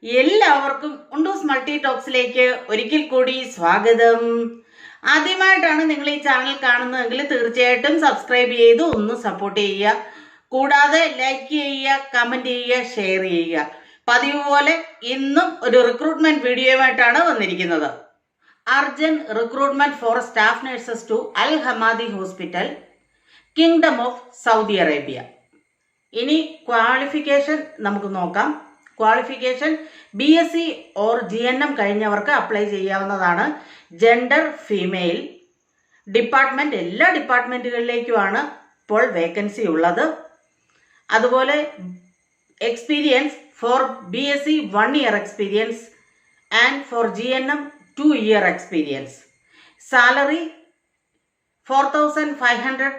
എല്ലാവർക്കും ഉണ്ടൂസ് മൾട്ടി ടോക്സിലേക്ക് ഒരിക്കൽ കൂടി സ്വാഗതം. ആദ്യമായിട്ടാണ് നിങ്ങൾ ഈ ചാനൽ കാണുന്നതെങ്കിൽ തീർച്ചയായിട്ടും സബ്സ്ക്രൈബ് ചെയ്ത് ഒന്ന് സപ്പോർട്ട് ചെയ്യുക. കൂടാതെ ലൈക്ക് ചെയ്യുക, കമന്റ് ചെയ്യുക, ഷെയർ ചെയ്യുക. പതിവ് പോലെ ഇന്നും ഒരു റിക്രൂട്ട്മെന്റ് വീഡിയോയുമായിട്ടാണ് വന്നിരിക്കുന്നത്. Urgent recruitment for staff nurses to Al Hamadi hospital, kingdom of Saudi Arabia. ഇനി ക്വാളിഫിക്കേഷൻ നമുക്ക് നോക്കാം. ക്വാളിഫിക്കേഷൻ BSc ഓർ GNM കഴിഞ്ഞവർക്ക് അപ്ലൈ ചെയ്യാവുന്നതാണ്. Gender female. ഡിപ്പാർട്ട്മെന്റ് എല്ലാ ഡിപ്പാർട്ട്മെന്റുകളിലേക്കുമാണ് ഇപ്പോൾ വേക്കൻസി ഉള്ളത്. അതുപോലെ experience for BSc 1 year experience and for GNM 2 year experience. Salary 4,500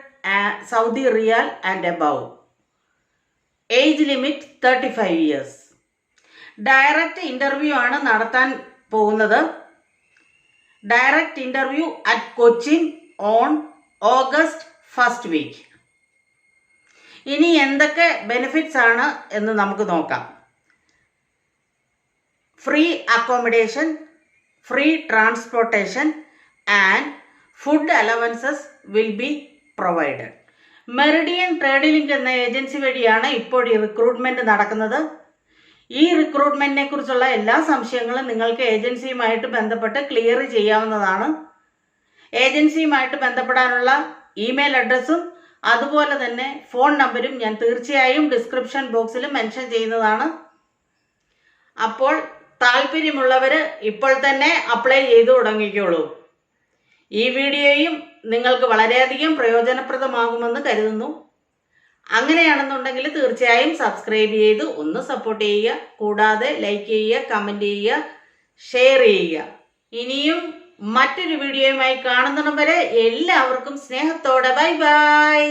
Saudi riyal and above. Age limit 35 years. Direct interview ആണ് നടത്താൻ പോകുന്നത്. Direct interview at Cochin on August 1st week. ഇനി എന്തൊക്കെ ബെനിഫിറ്റ്സ് ആണ് എന്ന് നമുക്ക് നോക്കാം. Free accommodation, free transportation and food allowances will be provided. Meridian trade link എന്ന ഏജൻസി വഴിയാണ് ഇപ്പോൾ ഈ റിക്രൂട്ട്മെന്റ് നടക്കുന്നത്. ഈ റിക്രൂട്ട്മെന്റിനെ കുറിച്ചുള്ള എല്ലാ സംശയങ്ങളും നിങ്ങൾക്ക് ഏജൻസിയുമായിട്ട് ബന്ധപ്പെട്ട് ക്ലിയർ ചെയ്യാവുന്നതാണ്. ഏജൻസിയുമായിട്ട് ബന്ധപ്പെടാനുള്ള ഇമെയിൽ അഡ്രസ്സും അതുപോലെ തന്നെ ഫോൺ നമ്പരും ഞാൻ തീർച്ചയായും ഡിസ്ക്രിപ്ഷൻ ബോക്സിൽ മെൻഷൻ ചെയ്യുന്നതാണ്. അപ്പോൾ താല്പര്യമുള്ളവര് ഇപ്പോൾ തന്നെ അപ്ലൈ ചെയ്തു തുടങ്ങിക്കോളൂ. ഈ വീഡിയോയും നിങ്ങൾക്ക് വളരെയധികം പ്രയോജനപ്രദമാകുമെന്ന് കരുതുന്നു. അങ്ങനെയാണെന്നുണ്ടെങ്കിൽ തീർച്ചയായും സബ്സ്ക്രൈബ് ചെയ്ത് ഒന്ന് സപ്പോർട്ട് ചെയ്യുക. കൂടാതെ ലൈക്ക് ചെയ്യുക, കമന്റ് ചെയ്യുക, ഷെയർ ചെയ്യുക. ഇനിയും മറ്റൊരു വീഡിയോയുമായി കാണുന്നിടം വരെ എല്ലാവർക്കും സ്നേഹത്തോടെ ബൈ ബൈ.